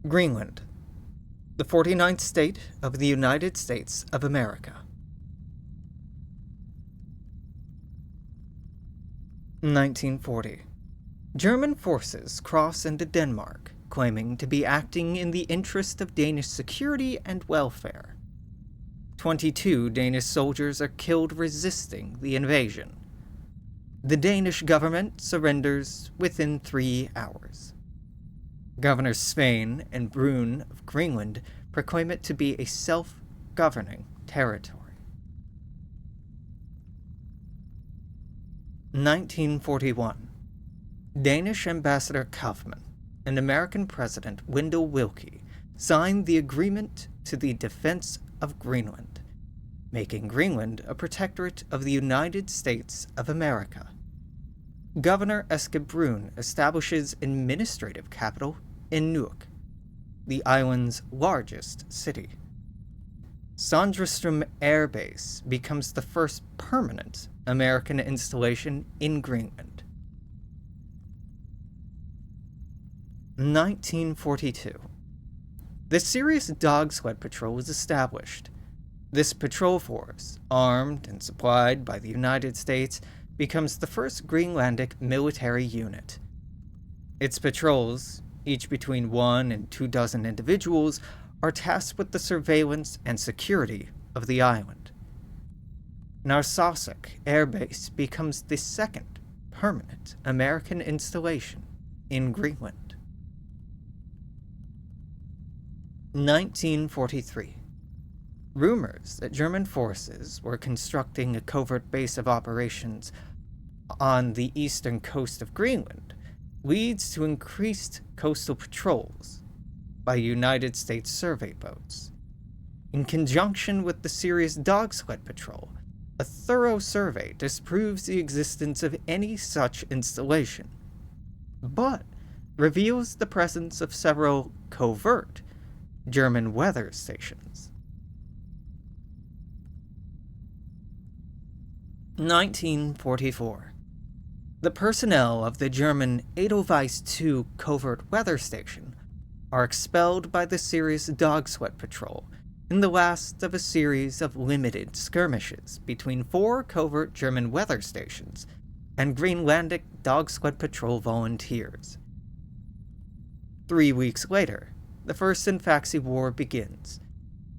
Greenland, the 49th state of the United States of America. 1940. German forces cross into Denmark, claiming to be acting in the interest of Danish security and welfare. 22 Danish soldiers are killed resisting the invasion. The Danish government surrenders within 3 hours. Governors Svein and Brun of Greenland proclaim it to be a self-governing territory. 1941. Danish Ambassador Kaufmann and American President Wendell Willkie signed the Agreement to the Defense of Greenland, making Greenland a protectorate of the United States of America. Governor Eske Brun establishes administrative capital in Nuuk, the island's largest city. Sandrestrøm Air Base becomes the first permanent American installation in Greenland. 1942. The Sirius Dog Sled Patrol was established. This patrol force, armed and supplied by the United States, becomes the first Greenlandic military unit. Its patrols, each between 1 and 2 dozen individuals, are tasked with the surveillance and security of the island. Narsarsuaq Air Base becomes the second permanent American installation in Greenland. 1943. Rumors that German forces were constructing a covert base of operations on the eastern coast of Greenland leads to increased coastal patrols by United States survey boats. In conjunction with the Sirius Dog Sled Patrol, a thorough survey disproves the existence of any such installation, but reveals the presence of several covert German weather stations. 1944. The personnel of the German Edelweiss II covert weather station are expelled by the Sirius Dog Sled Patrol in the last of a series of limited skirmishes between 4 covert German weather stations and Greenlandic Dog Sled Patrol volunteers. 3 weeks later, the First Infaxi War begins,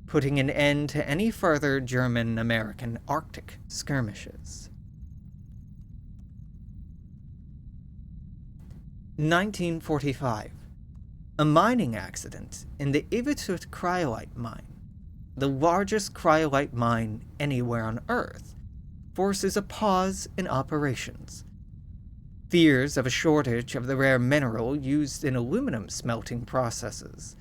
putting an end to any further German-American Arctic skirmishes. 1945. A mining accident in the Ivetut cryolite mine, the largest cryolite mine anywhere on Earth, forces a pause in operations. Fears of a shortage of the rare mineral used in aluminum smelting processes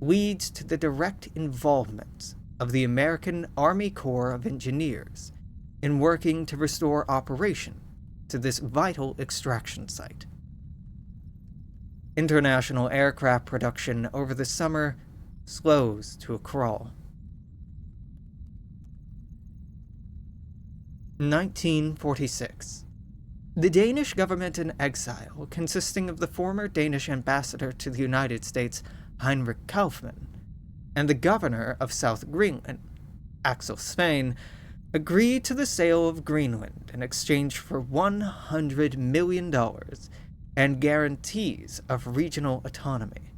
leads to the direct involvement of the American Army Corps of Engineers in working to restore operation to this vital extraction site. International aircraft production over the summer slows to a crawl. 1946. The Danish government in exile, consisting of the former Danish ambassador to the United States, Heinrich Kaufmann, and the governor of South Greenland, Axel Svein, agreed to the sale of Greenland in exchange for $100 million and guarantees of regional autonomy.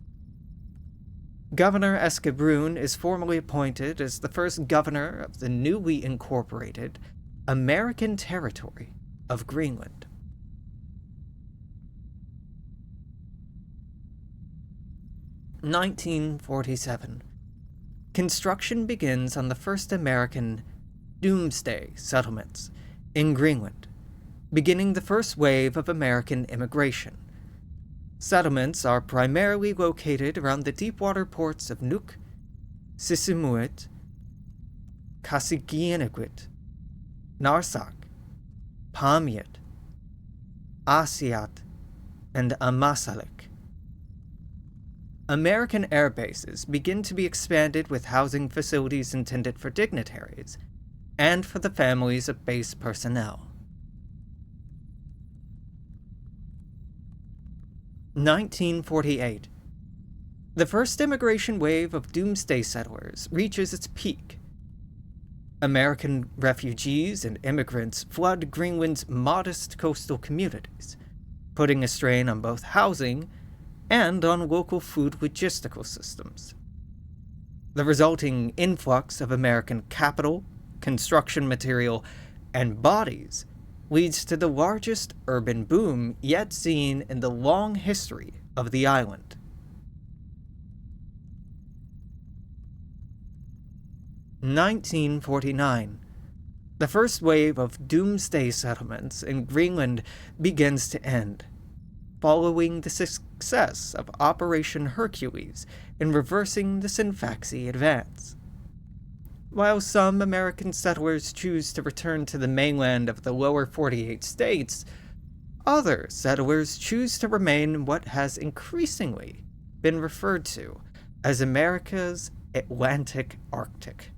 Governor Eske Brun is formally appointed as the first governor of the newly incorporated American territory of Greenland. 1947. Construction begins on the first American Doomsday settlements in Greenland, beginning the first wave of American immigration. Settlements are primarily located around the deepwater ports of Nuuk, Sisimiut, Qasigiannguit, Narsaq, Paamiut, Aasiaat, and Ammassalik. American air bases begin to be expanded with housing facilities intended for dignitaries and for the families of base personnel. 1948. The first immigration wave of doomsday settlers reaches its peak. American refugees and immigrants flood Greenland's modest coastal communities, putting a strain on both housing and on local food logistical systems. The resulting influx of American capital, construction material, and bodies leads to the largest urban boom yet seen in the long history of the island. In 1949, the first wave of doomsday settlements in Greenland begins to end, following the success of Operation Hercules in reversing the Sinfaxi advance. While some American settlers choose to return to the mainland of the lower 48 states, other settlers choose to remain in what has increasingly been referred to as America's Atlantic Arctic.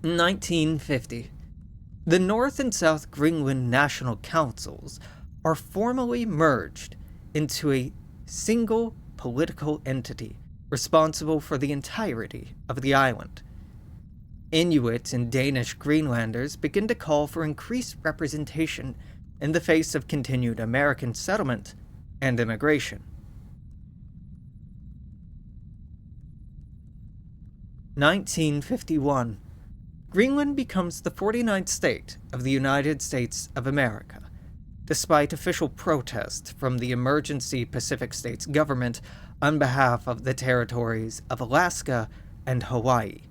In 1950, the North and South Greenland National Councils are formally merged into a single political entity responsible for the entirety of the island. Inuit and Danish Greenlanders begin to call for increased representation in the face of continued American settlement and immigration. 1951. Greenland becomes the 49th state of the United States of America, despite official protest from the emergency Pacific States government on behalf of the territories of Alaska and Hawaii.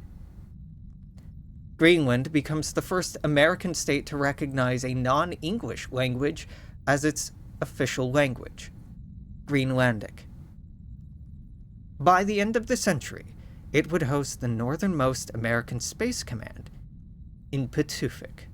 Greenland becomes the first American state to recognize a non-English language as its official language, Greenlandic. By the end of the century, it would host the northernmost American Space Command in Pituffik.